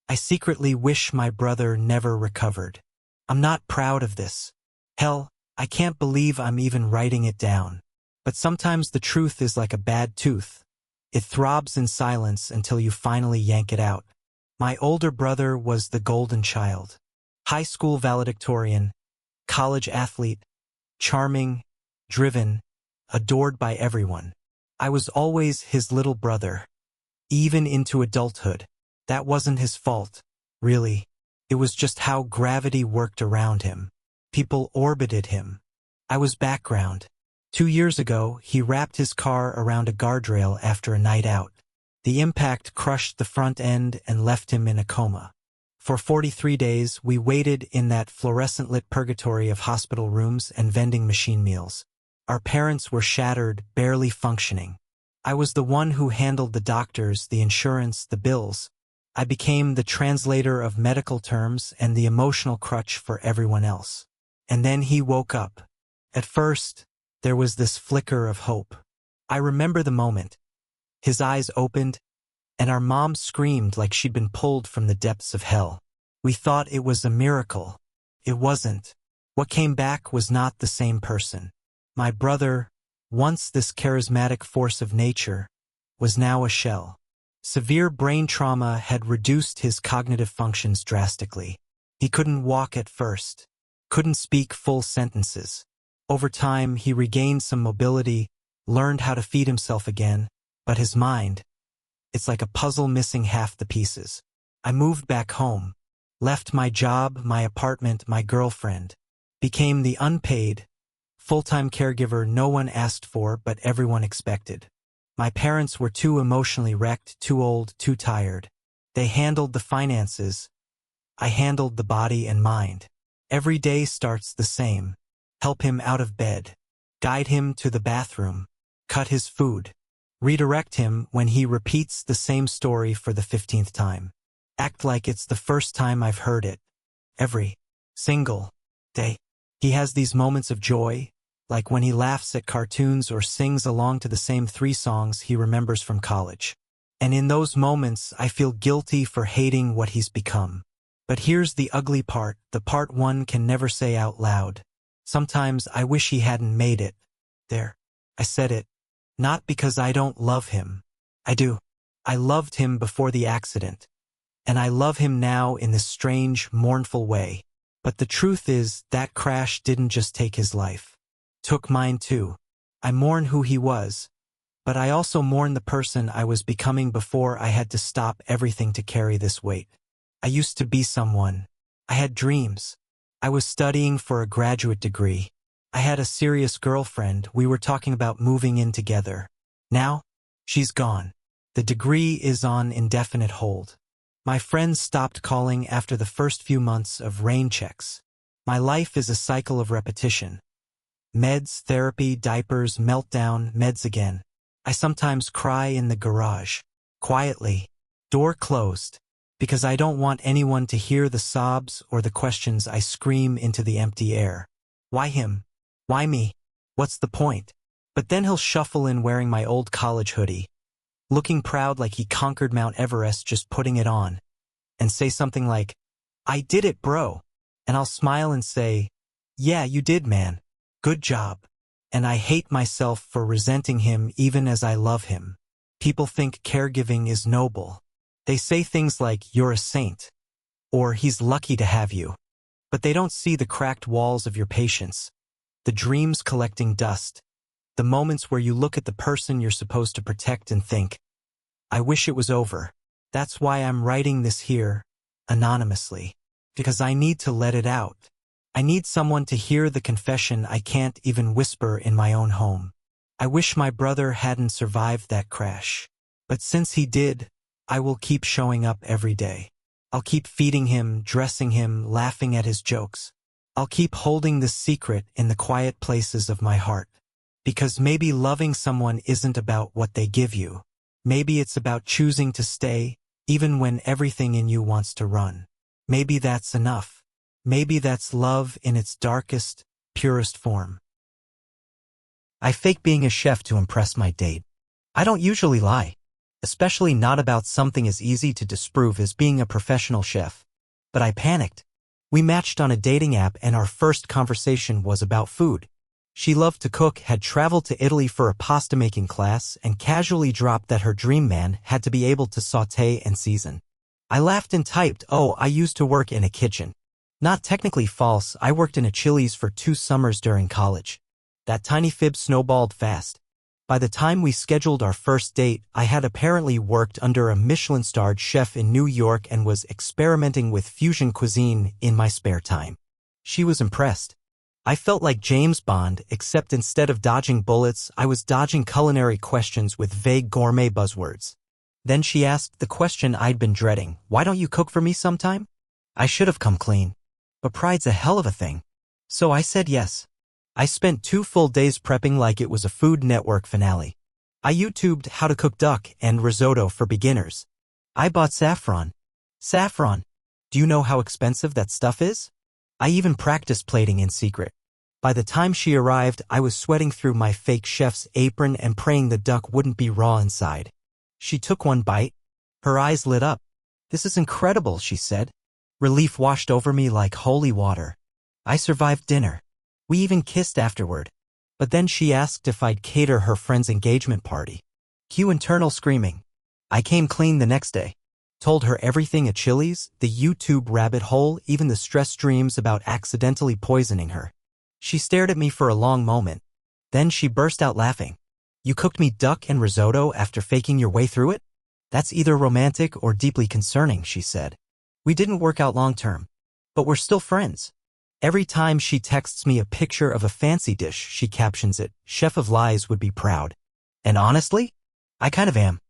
I secretly wish my brother never recovered. I'm not proud of this. Hell, I can't believe I'm even writing it down. But sometimes the truth is like a bad tooth. It throbs in silence until you finally yank it out. My older brother was the golden child. High school valedictorian, college athlete, charming, driven, adored by everyone. I was always his little brother. Even into adulthood. That wasn't his fault, really. It was just how gravity worked around him. People orbited him. I was background. 2 years ago, he wrapped his car around a guardrail after a night out. The impact crushed the front end and left him in a coma. For 43 days, we waited in that fluorescent-lit purgatory of hospital rooms and vending machine meals. Our parents were shattered, barely functioning. I was the one who handled the doctors, the insurance, the bills. I became the translator of medical terms and the emotional crutch for everyone else. And then he woke up. At first, there was this flicker of hope. I remember the moment. His eyes opened, and our mom screamed like she'd been pulled from the depths of hell. We thought it was a miracle. It wasn't. What came back was not the same person. My brother, once this charismatic force of nature, was now a shell. Severe brain trauma had reduced his cognitive functions drastically. He couldn't walk at first, couldn't speak full sentences. Over time, he regained some mobility, learned how to feed himself again, but his mind, it's like a puzzle missing half the pieces. I moved back home, left my job, my apartment, my girlfriend, became the unpaid, full-time caregiver no one asked for but everyone expected. My parents were too emotionally wrecked, too old, too tired. They handled the finances. I handled the body and mind. Every day starts the same. Help him out of bed. Guide him to the bathroom. Cut his food. Redirect him when he repeats the same story for the 15th time. Act like it's the first time I've heard it. Every single day. He has these moments of joy, like when he laughs at cartoons or sings along to the same 3 songs he remembers from college. And in those moments, I feel guilty for hating what he's become. But here's the ugly part, the part one can never say out loud. Sometimes I wish he hadn't made it. There. I said it. Not because I don't love him. I do. I loved him before the accident. And I love him now in this strange, mournful way. But the truth is, that crash didn't just take his life. Took mine too. I mourn who he was, but I also mourn the person I was becoming before I had to stop everything to carry this weight. I used to be someone. I had dreams. I was studying for a graduate degree. I had a serious girlfriend. We were talking about moving in together. Now, she's gone. The degree is on indefinite hold. My friends stopped calling after the first few months of rain checks. My life is a cycle of repetition. Meds, therapy, diapers, meltdown, meds again. I sometimes cry in the garage. Quietly. Door closed. Because I don't want anyone to hear the sobs or the questions I scream into the empty air. Why him? Why me? What's the point? But then he'll shuffle in wearing my old college hoodie, looking proud like he conquered Mount Everest just putting it on, and say something like, "I did it, bro." And I'll smile and say, "Yeah, you did, man. Good job." And I hate myself for resenting him even as I love him. People think caregiving is noble. They say things like, "You're a saint," or "He's lucky to have you." But they don't see the cracked walls of your patience, the dreams collecting dust, the moments where you look at the person you're supposed to protect and think, "I wish it was over." That's why I'm writing this here, anonymously. Because I need to let it out. I need someone to hear the confession I can't even whisper in my own home. I wish my brother hadn't survived that crash. But since he did, I will keep showing up every day. I'll keep feeding him, dressing him, laughing at his jokes. I'll keep holding this secret in the quiet places of my heart. Because maybe loving someone isn't about what they give you. Maybe it's about choosing to stay, even when everything in you wants to run. Maybe that's enough. Maybe that's love in its darkest, purest form. I fake being a chef to impress my date. I don't usually lie. especially not about something as easy to disprove as being a professional chef. But I panicked. We matched on a dating app and our first conversation was about food. She loved to cook, had traveled to Italy for a pasta-making class, and casually dropped that her dream man had to be able to sauté and season. I laughed and typed, "Oh, I used to work in a kitchen." Not technically false, I worked in a Chili's for 2 summers during college. That tiny fib snowballed fast. By the time we scheduled our first date, I had apparently worked under a Michelin-starred chef in New York and was experimenting with fusion cuisine in my spare time. She was impressed. I felt like James Bond, except instead of dodging bullets, I was dodging culinary questions with vague gourmet buzzwords. Then she asked the question I'd been dreading, "Why don't you cook for me sometime?" I should have come clean. But pride's a hell of a thing. So I said yes. I spent 2 full days prepping like it was a Food Network finale. I YouTubed how to cook duck and risotto for beginners. I bought saffron. Saffron. Do you know how expensive that stuff is? I even practiced plating in secret. By the time she arrived, I was sweating through my fake chef's apron and praying the duck wouldn't be raw inside. She took one bite. Her eyes lit up. "This is incredible," she said. Relief washed over me like holy water. I survived dinner. We even kissed afterward. But then she asked if I'd cater her friend's engagement party. Cue internal screaming. I came clean the next day. Told her everything at Chili's, the YouTube rabbit hole, even the stress dreams about accidentally poisoning her. She stared at me for a long moment. Then she burst out laughing. "You cooked me duck and risotto after faking your way through it? That's either romantic or deeply concerning," she said. We didn't work out long term. But we're still friends. Every time she texts me a picture of a fancy dish, she captions it, "Chef of Lies would be proud." And honestly, I kind of am.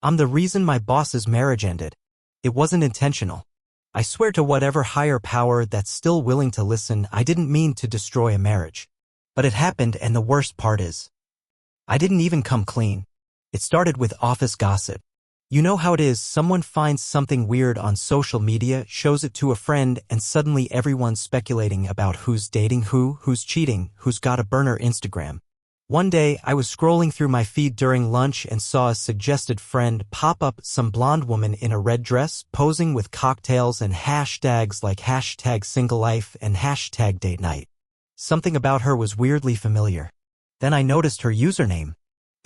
I'm the reason my boss's marriage ended. It wasn't intentional. I swear to whatever higher power that's still willing to listen, I didn't mean to destroy a marriage. But it happened, and the worst part is, I didn't even come clean. It started with office gossip. You know how it is, someone finds something weird on social media, shows it to a friend, and suddenly everyone's speculating about who's dating who's cheating, who's got a burner Instagram. One day, I was scrolling through my feed during lunch and saw a suggested friend pop up, some blonde woman in a red dress, posing with cocktails and hashtags like #singlelife and #date night. Something about her was weirdly familiar. Then I noticed her username.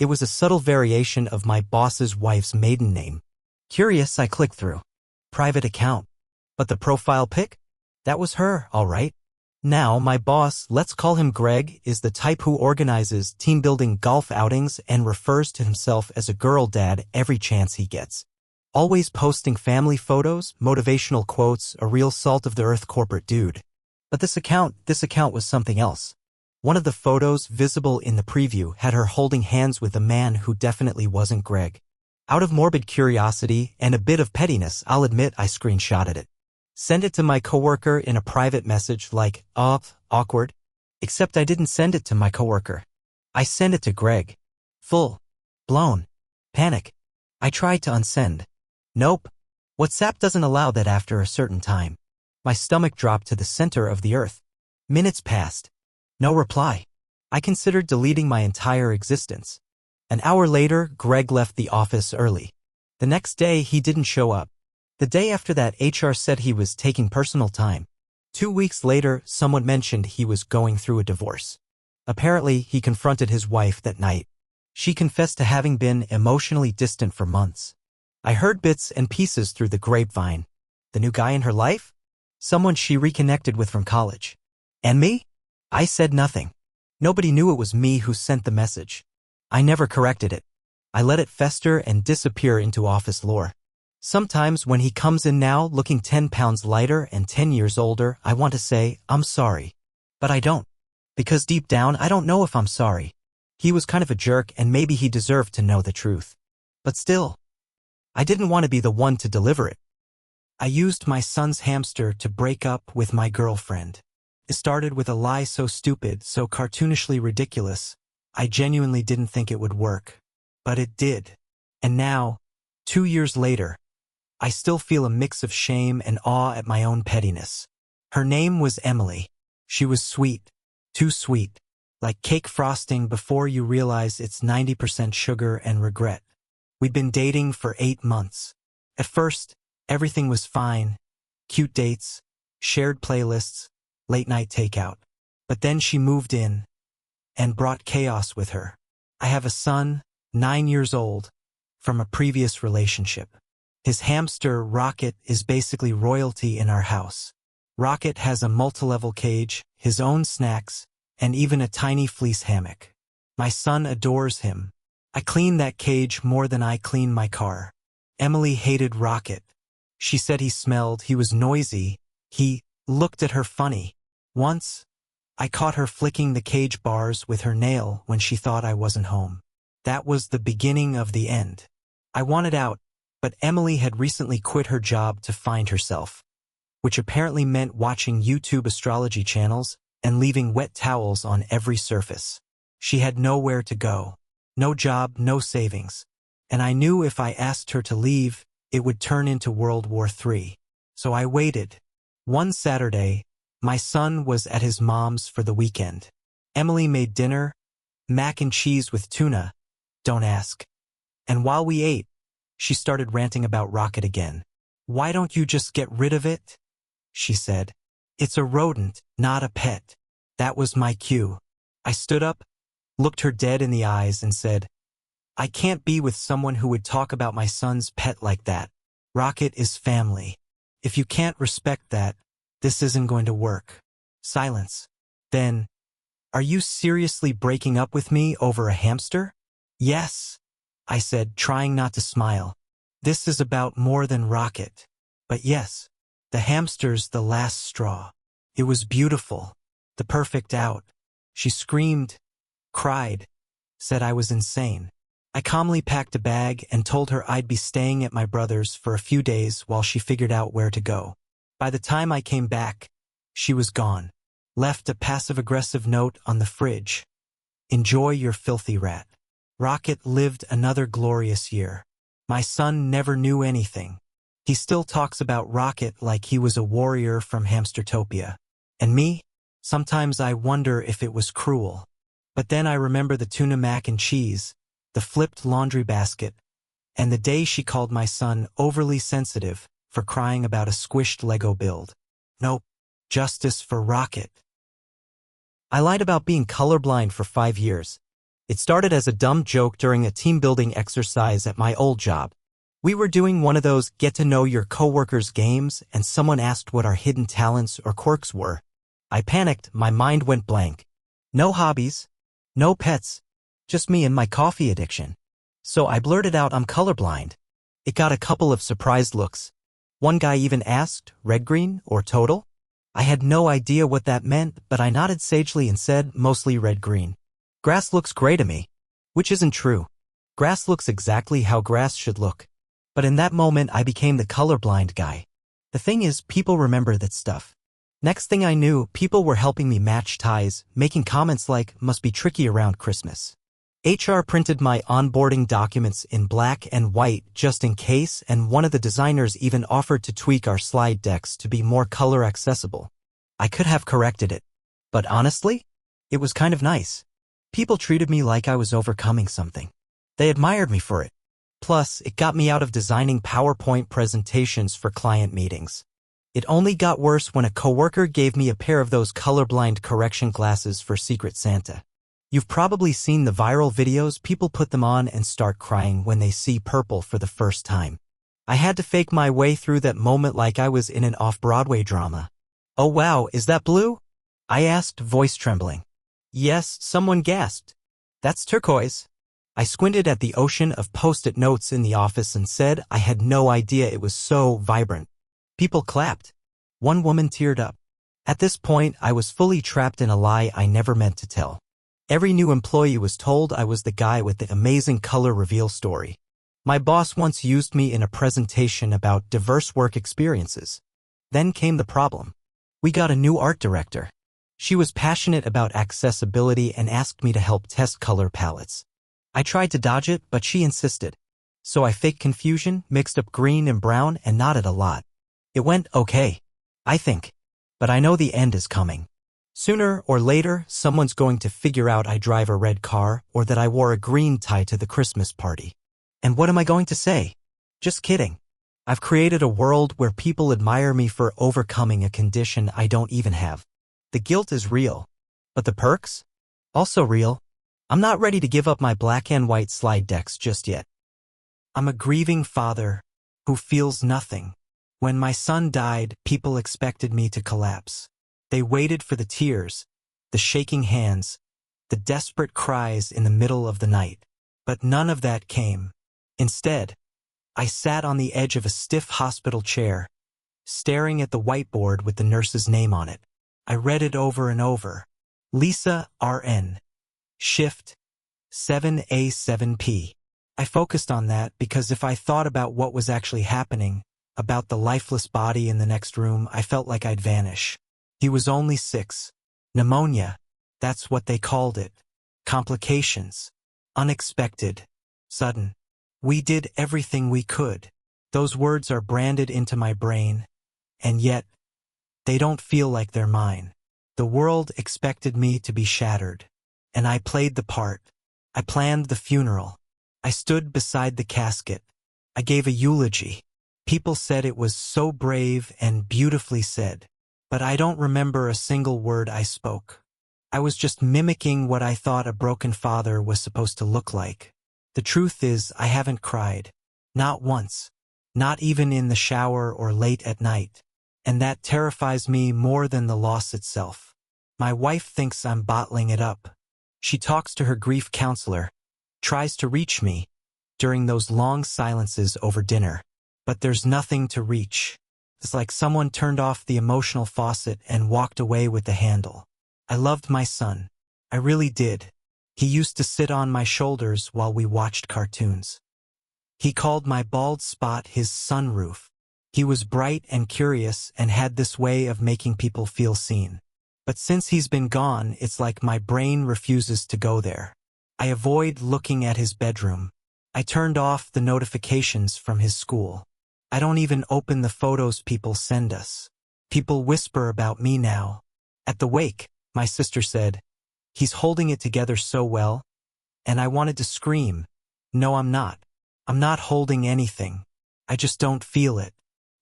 It was a subtle variation of my boss's wife's maiden name. Curious, I clicked through. Private account. But the profile pic? That was her, all right. Now, my boss, let's call him Greg, is the type who organizes team-building golf outings and refers to himself as a girl dad every chance he gets. Always posting family photos, motivational quotes, a real salt-of-the-earth corporate dude. But this account was something else. One of the photos visible in the preview had her holding hands with a man who definitely wasn't Greg. Out of morbid curiosity and a bit of pettiness, I'll admit I screenshotted it. Send it to my coworker in a private message like, awkward. Except I didn't send it to my coworker. I sent it to Greg. Full. Blown. Panic. I tried to unsend. Nope. WhatsApp doesn't allow that after a certain time. My stomach dropped to the center of the earth. Minutes passed. No reply. I considered deleting my entire existence. An hour later, Greg left the office early. The next day, he didn't show up. The day after that, HR said he was taking personal time. 2 weeks later, someone mentioned he was going through a divorce. Apparently, he confronted his wife that night. She confessed to having been emotionally distant for months. I heard bits and pieces through the grapevine. The new guy in her life? Someone she reconnected with from college. And me? I said nothing. Nobody knew it was me who sent the message. I never corrected it. I let it fester and disappear into office lore. Sometimes when he comes in now looking 10 pounds lighter and 10 years older, I want to say, "I'm sorry." But I don't. Because deep down, I don't know if I'm sorry. He was kind of a jerk and maybe he deserved to know the truth. But still, I didn't want to be the one to deliver it. I used my son's hamster to break up with my girlfriend. It started with a lie so stupid, so cartoonishly ridiculous, I genuinely didn't think it would work. But it did. And now, 2 years later, I still feel a mix of shame and awe at my own pettiness. Her name was Emily. She was sweet. Too sweet. Like cake frosting before you realize it's 90% sugar and regret. We'd been dating for 8 months. At first, everything was fine. Cute dates, shared playlists, late-night takeout. But then she moved in and brought chaos with her. I have a son, 9 years old, from a previous relationship. His hamster, Rocket, is basically royalty in our house. Rocket has a multi-level cage, his own snacks, and even a tiny fleece hammock. My son adores him. I clean that cage more than I clean my car. Emily hated Rocket. She said he smelled, he was noisy, he looked at her funny. Once, I caught her flicking the cage bars with her nail when she thought I wasn't home. That was the beginning of the end. I wanted out, but Emily had recently quit her job to find herself, which apparently meant watching YouTube astrology channels and leaving wet towels on every surface. She had nowhere to go. No job, no savings. And I knew if I asked her to leave, it would turn into World War III. So I waited. One Saturday, my son was at his mom's for the weekend. Emily made dinner, mac and cheese with tuna, don't ask. And while we ate, she started ranting about Rocket again. "Why don't you just get rid of it?" she said. "It's a rodent, not a pet." That was my cue. I stood up, looked her dead in the eyes and said, "I can't be with someone who would talk about my son's pet like that. Rocket is family. If you can't respect that, this isn't going to work." Silence. Then, "Are you seriously breaking up with me over a hamster?" "Yes," I said, trying not to smile. "This is about more than Rocket. But yes, the hamster's the last straw. It was beautiful. The perfect out." She screamed, cried, said I was insane. I calmly packed a bag and told her I'd be staying at my brother's for a few days while she figured out where to go. By the time I came back, she was gone. Left a passive-aggressive note on the fridge. "Enjoy your filthy rat." Rocket lived another glorious year. My son never knew anything. He still talks about Rocket like he was a warrior from Hamstertopia. And me? Sometimes I wonder if it was cruel. But then I remember the tuna mac and cheese, the flipped laundry basket, and the day she called my son overly sensitive for crying about a squished Lego build. Nope, justice for Rocket. I lied about being colorblind for 5 years. It started as a dumb joke during a team-building exercise at my old job. We were doing one of those get-to-know-your-coworkers games, and someone asked what our hidden talents or quirks were. I panicked, my mind went blank. No hobbies, no pets, just me and my coffee addiction. So I blurted out I'm colorblind. It got a couple of surprised looks. One guy even asked, red-green or total? I had no idea what that meant, but I nodded sagely and said, mostly red-green. Grass looks gray to me. Which isn't true. Grass looks exactly how grass should look. But in that moment, I became the colorblind guy. The thing is, people remember that stuff. Next thing I knew, people were helping me match ties, making comments like, "Must be tricky around Christmas." HR printed my onboarding documents in black and white just in case, and one of the designers even offered to tweak our slide decks to be more color accessible. I could have corrected it. But honestly, it was kind of nice. People treated me like I was overcoming something. They admired me for it. Plus, it got me out of designing PowerPoint presentations for client meetings. It only got worse when a coworker gave me a pair of those colorblind correction glasses for Secret Santa. You've probably seen the viral videos people put them on and start crying when they see purple for the first time. I had to fake my way through that moment like I was in an off-Broadway drama. "Oh wow, is that blue?" I asked, voice trembling. "Yes," someone gasped. "That's turquoise." I squinted at the ocean of Post-it notes in the office and said I had no idea it was so vibrant. People clapped. One woman teared up. At this point, I was fully trapped in a lie I never meant to tell. Every new employee was told I was the guy with the amazing color reveal story. My boss once used me in a presentation about diverse work experiences. Then came the problem. We got a new art director. She was passionate about accessibility and asked me to help test color palettes. I tried to dodge it, but she insisted. So I faked confusion, mixed up green and brown, and nodded a lot. It went okay, I think. But I know the end is coming. Sooner or later, someone's going to figure out I drive a red car or that I wore a green tie to the Christmas party. And what am I going to say? Just kidding. I've created a world where people admire me for overcoming a condition I don't even have. The guilt is real. But the perks? Also real. I'm not ready to give up my black and white slide decks just yet. I'm a grieving father who feels nothing. When my son died, people expected me to collapse. They waited for the tears, the shaking hands, the desperate cries in the middle of the night. But none of that came. Instead, I sat on the edge of a stiff hospital chair, staring at the whiteboard with the nurse's name on it. I read it over and over. Lisa, RN. Shift 7A7P. I focused on that because if I thought about what was actually happening, about the lifeless body in the next room, I felt like I'd vanish. He was only 6. Pneumonia. That's what they called it. Complications. Unexpected. Sudden. We did everything we could. Those words are branded into my brain, and yet, they don't feel like they're mine. The world expected me to be shattered, and I played the part. I planned the funeral. I stood beside the casket. I gave a eulogy. People said it was so brave and beautifully said, but I don't remember a single word I spoke. I was just mimicking what I thought a broken father was supposed to look like. The truth is, I haven't cried. Not once. Not even in the shower or late at night. And that terrifies me more than the loss itself. My wife thinks I'm bottling it up. She talks to her grief counselor, tries to reach me during those long silences over dinner. But there's nothing to reach. It's like someone turned off the emotional faucet and walked away with the handle. I loved my son. I really did. He used to sit on my shoulders while we watched cartoons. He called my bald spot his sunroof. He was bright and curious and had this way of making people feel seen. But since he's been gone, it's like my brain refuses to go there. I avoid looking at his bedroom. I turned off the notifications from his school. I don't even open the photos people send us. People whisper about me now. At the wake, my sister said, "He's holding it together so well." And I wanted to scream. No, I'm not. I'm not holding anything. I just don't feel it.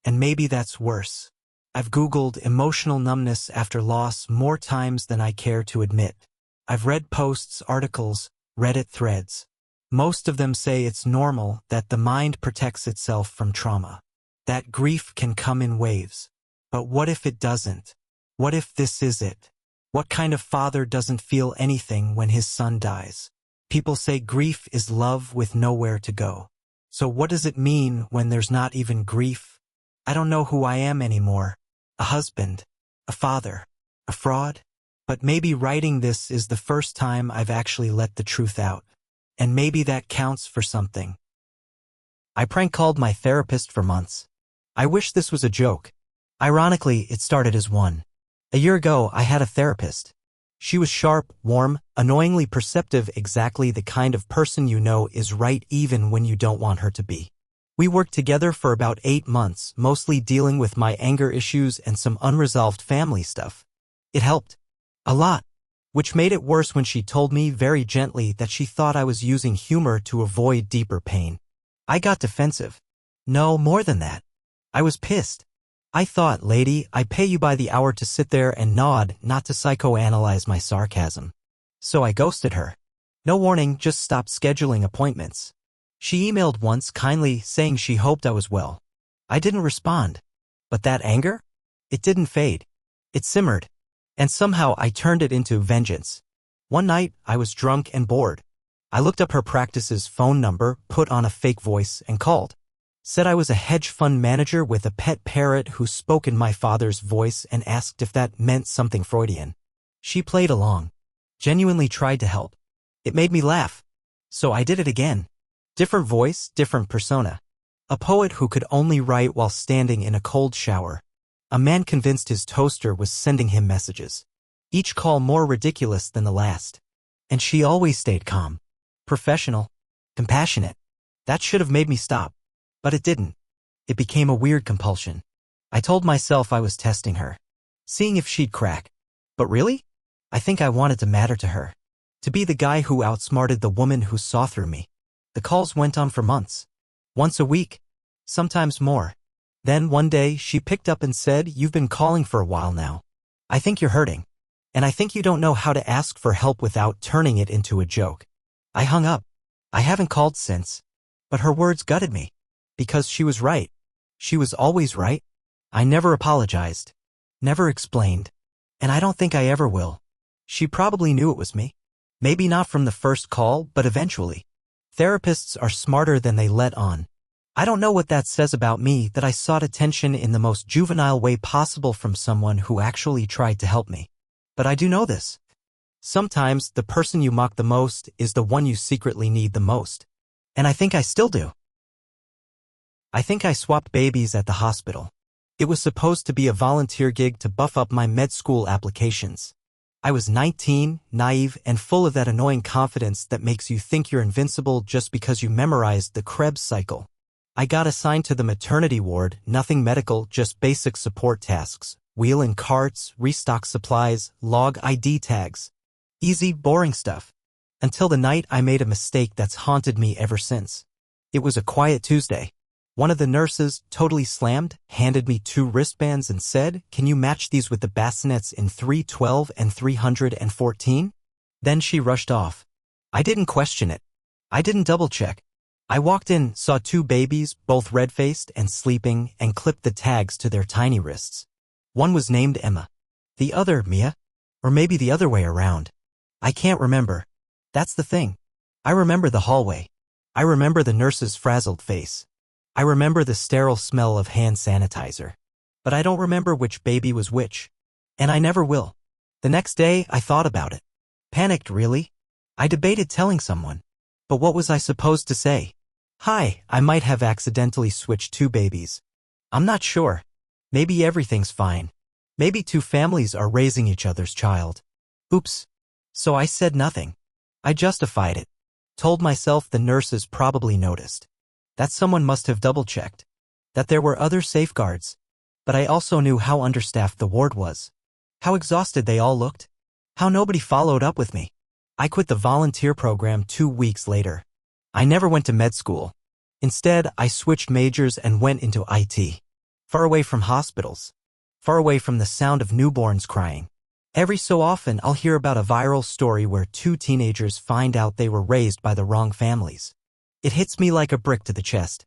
And maybe that's worse. I've Googled emotional numbness after loss more times than I care to admit. I've read posts, articles, Reddit threads. Most of them say it's normal, that the mind protects itself from trauma. That grief can come in waves. But what if it doesn't? What if this is it? What kind of father doesn't feel anything when his son dies? People say grief is love with nowhere to go. So what does it mean when there's not even grief? I don't know who I am anymore. A husband, a father, a fraud? But maybe writing this is the first time I've actually let the truth out. And maybe that counts for something. I prank called my therapist for months. I wish this was a joke. Ironically, it started as one. A year ago, I had a therapist. She was sharp, warm, annoyingly perceptive, exactly the kind of person you know is right even when you don't want her to be. We worked together for about 8 months, mostly dealing with my anger issues and some unresolved family stuff. It helped. A lot. Which made it worse when she told me very gently that she thought I was using humor to avoid deeper pain. I got defensive. No, more than that. I was pissed. I thought, lady, I pay you by the hour to sit there and nod, not to psychoanalyze my sarcasm. So I ghosted her. No warning, just stopped scheduling appointments. She emailed once kindly saying she hoped I was well. I didn't respond. But that anger? It didn't fade. It simmered. And somehow I turned it into vengeance. One night, I was drunk and bored. I looked up her practice's phone number, put on a fake voice, and called. Said I was a hedge fund manager with a pet parrot who spoke in my father's voice and asked if that meant something Freudian. She played along. Genuinely tried to help. It made me laugh. So I did it again. Different voice, different persona. A poet who could only write while standing in a cold shower. A man convinced his toaster was sending him messages. Each call more ridiculous than the last. And she always stayed calm. Professional. Compassionate. That should have made me stop. But it didn't. It became a weird compulsion. I told myself I was testing her. Seeing if she'd crack. But really? I think I wanted to matter to her. To be the guy who outsmarted the woman who saw through me. The calls went on for months. Once a week. Sometimes more. Then one day she picked up and said, "You've been calling for a while now. I think you're hurting. And I think you don't know how to ask for help without turning it into a joke." I hung up. I haven't called since. But her words gutted me. Because she was right. She was always right. I never apologized. Never explained. And I don't think I ever will. She probably knew it was me. Maybe not from the first call, but eventually. Therapists are smarter than they let on. I don't know what that says about me, that I sought attention in the most juvenile way possible from someone who actually tried to help me. But I do know this. Sometimes the person you mock the most is the one you secretly need the most. And I think I still do. I think I swapped babies at the hospital. It was supposed to be a volunteer gig to buff up my med school applications. I was 19, naive, and full of that annoying confidence that makes you think you're invincible just because you memorized the Krebs cycle. I got assigned to the maternity ward, nothing medical, just basic support tasks. Wheel in carts, restock supplies, log ID tags. Easy, boring stuff. Until the night I made a mistake that's haunted me ever since. It was a quiet Tuesday. One of the nurses, totally slammed, handed me 2 wristbands and said, "Can you match these with the bassinets in 312 and 314? Then she rushed off. I didn't question it. I didn't double-check. I walked in, saw 2 babies, both red-faced and sleeping, and clipped the tags to their tiny wrists. One was named Emma. The other, Mia. Or maybe the other way around. I can't remember. That's the thing. I remember the hallway. I remember the nurse's frazzled face. I remember the sterile smell of hand sanitizer. But I don't remember which baby was which. And I never will. The next day, I thought about it. Panicked, really. I debated telling someone. But what was I supposed to say? "Hi, I might have accidentally switched 2 babies. I'm not sure. Maybe everything's fine. Maybe 2 families are raising each other's child." Oops. So I said nothing. I justified it. Told myself the nurses probably noticed. That someone must have double-checked. That there were other safeguards. But I also knew how understaffed the ward was. How exhausted they all looked. How nobody followed up with me. I quit the volunteer program 2 weeks later. I never went to med school. Instead, I switched majors and went into IT. Far away from hospitals. Far away from the sound of newborns crying. Every so often, I'll hear about a viral story where 2 teenagers find out they were raised by the wrong families. It hits me like a brick to the chest.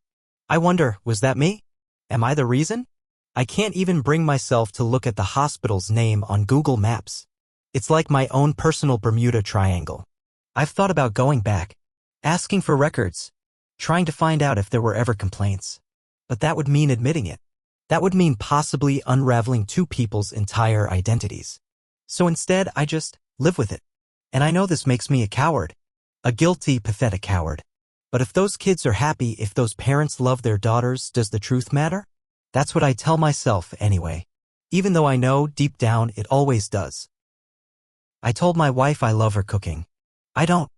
I wonder, was that me? Am I the reason? I can't even bring myself to look at the hospital's name on Google Maps. It's like my own personal Bermuda Triangle. I've thought about going back, asking for records, trying to find out if there were ever complaints. But that would mean admitting it. That would mean possibly unraveling 2 people's entire identities. So instead, I just live with it. And I know this makes me a coward. A guilty, pathetic coward. But if those kids are happy, if those parents love their daughters, does the truth matter? That's what I tell myself anyway. Even though I know, deep down, it always does. I told my wife I love her cooking. I don't.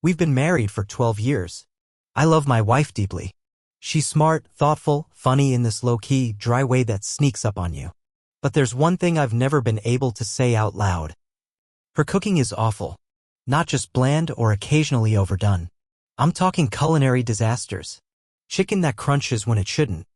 We've been married for 12 years. I love my wife deeply. She's smart, thoughtful, funny in this low-key, dry way that sneaks up on you. But there's one thing I've never been able to say out loud. Her cooking is awful. Not just bland or occasionally overdone. I'm talking culinary disasters. Chicken that crunches when it shouldn't.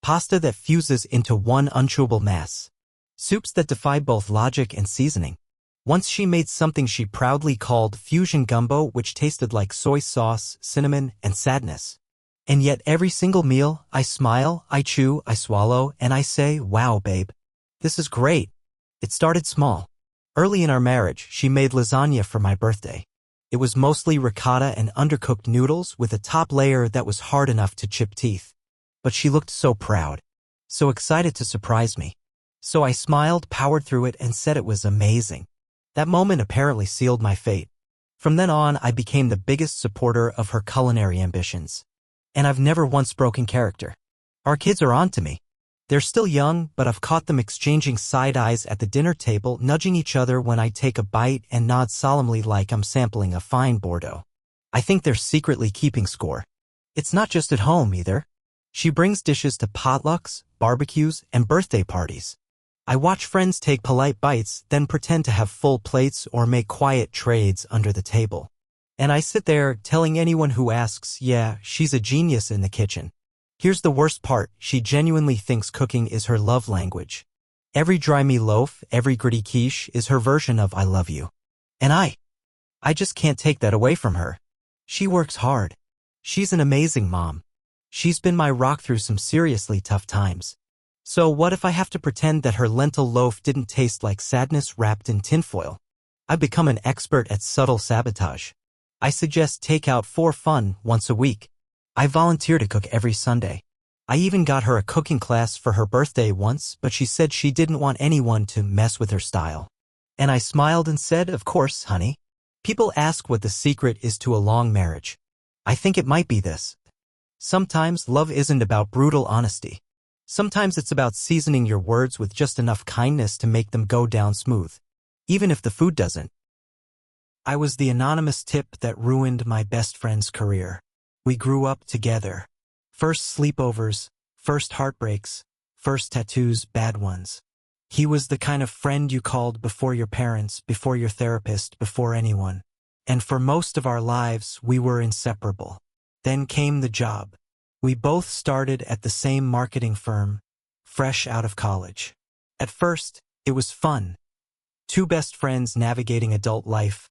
Pasta that fuses into one unchewable mass. Soups that defy both logic and seasoning. Once she made something she proudly called fusion gumbo, which tasted like soy sauce, cinnamon, and sadness. And yet every single meal, I smile, I chew, I swallow, and I say, "Wow, babe. This is great." It started small. Early in our marriage, she made lasagna for my birthday. It was mostly ricotta and undercooked noodles with a top layer that was hard enough to chip teeth. But she looked so proud. So excited to surprise me. So I smiled, powered through it, and said it was amazing. That moment apparently sealed my fate. From then on, I became the biggest supporter of her culinary ambitions. And I've never once broken character. Our kids are on to me. They're still young, but I've caught them exchanging side eyes at the dinner table, nudging each other when I take a bite and nod solemnly like I'm sampling a fine Bordeaux. I think they're secretly keeping score. It's not just at home, either. She brings dishes to potlucks, barbecues, and birthday parties. I watch friends take polite bites, then pretend to have full plates or make quiet trades under the table. And I sit there telling anyone who asks, yeah, she's a genius in the kitchen. Here's the worst part, she genuinely thinks cooking is her love language. Every dry me loaf, every gritty quiche is her version of I love you. And I just can't take that away from her. She works hard. She's an amazing mom. She's been my rock through some seriously tough times. So what if I have to pretend that her lentil loaf didn't taste like sadness wrapped in tinfoil? I've become an expert at subtle sabotage. I suggest takeout for fun once a week. I volunteer to cook every Sunday. I even got her a cooking class for her birthday once, but she said she didn't want anyone to mess with her style. And I smiled and said, of course, honey. People ask what the secret is to a long marriage. I think it might be this. Sometimes love isn't about brutal honesty. Sometimes it's about seasoning your words with just enough kindness to make them go down smooth, even if the food doesn't. I was the anonymous tip that ruined my best friend's career. We grew up together. First sleepovers, first heartbreaks, first tattoos, bad ones. He was the kind of friend you called before your parents, before your therapist, before anyone. And for most of our lives, we were inseparable. Then came the job. We both started at the same marketing firm, fresh out of college. At first, it was fun. Two best friends navigating adult life,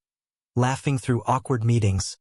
laughing through awkward meetings,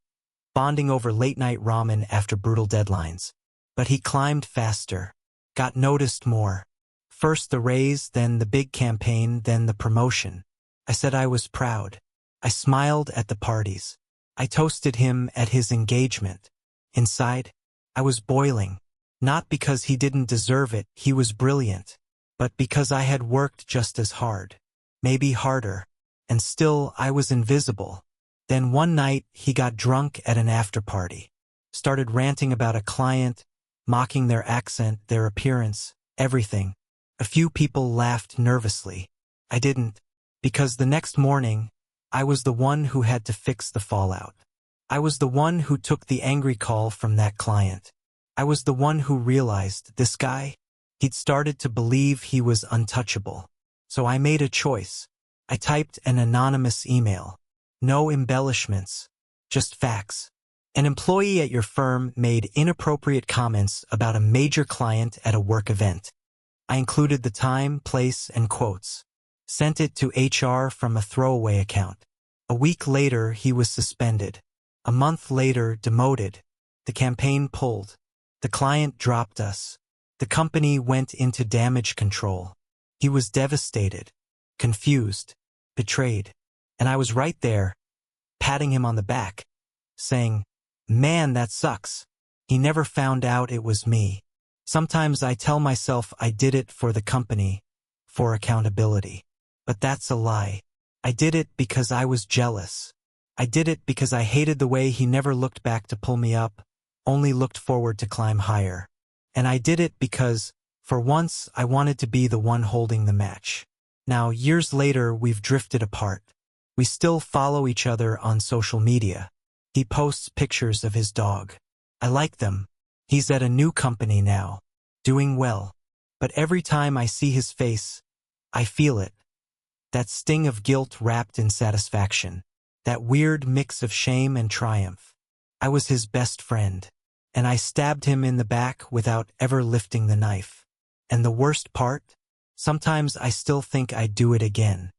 bonding over late-night ramen after brutal deadlines. But he climbed faster, got noticed more. First the raise, then the big campaign, then the promotion. I said I was proud. I smiled at the parties. I toasted him at his engagement. Inside, I was boiling. Not because he didn't deserve it, he was brilliant, but because I had worked just as hard, maybe harder, and still I was invisible. Then one night, he got drunk at an after-party, started ranting about a client, mocking their accent, their appearance, everything. A few people laughed nervously. I didn't, because the next morning, I was the one who had to fix the fallout. I was the one who took the angry call from that client. I was the one who realized this guy, he'd started to believe he was untouchable. So I made a choice. I typed an anonymous email. No embellishments, just facts. An employee at your firm made inappropriate comments about a major client at a work event. I included the time, place, and quotes. Sent it to HR from a throwaway account. A week later, he was suspended. A month later, demoted. The campaign pulled. The client dropped us. The company went into damage control. He was devastated, confused, betrayed. And I was right there, patting him on the back, saying, man, that sucks. He never found out it was me. Sometimes I tell myself I did it for the company, for accountability. But that's a lie. I did it because I was jealous. I did it because I hated the way he never looked back to pull me up, only looked forward to climb higher. And I did it because, for once, I wanted to be the one holding the match. Now, years later, we've drifted apart. We still follow each other on social media. He posts pictures of his dog. I like them. He's at a new company now, doing well. But every time I see his face, I feel it. That sting of guilt wrapped in satisfaction. That weird mix of shame and triumph. I was his best friend, and I stabbed him in the back without ever lifting the knife. And the worst part? Sometimes I still think I'd do it again.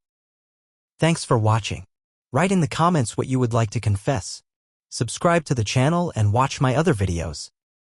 Thanks for watching. Write in the comments what you would like to confess. Subscribe to the channel and watch my other videos.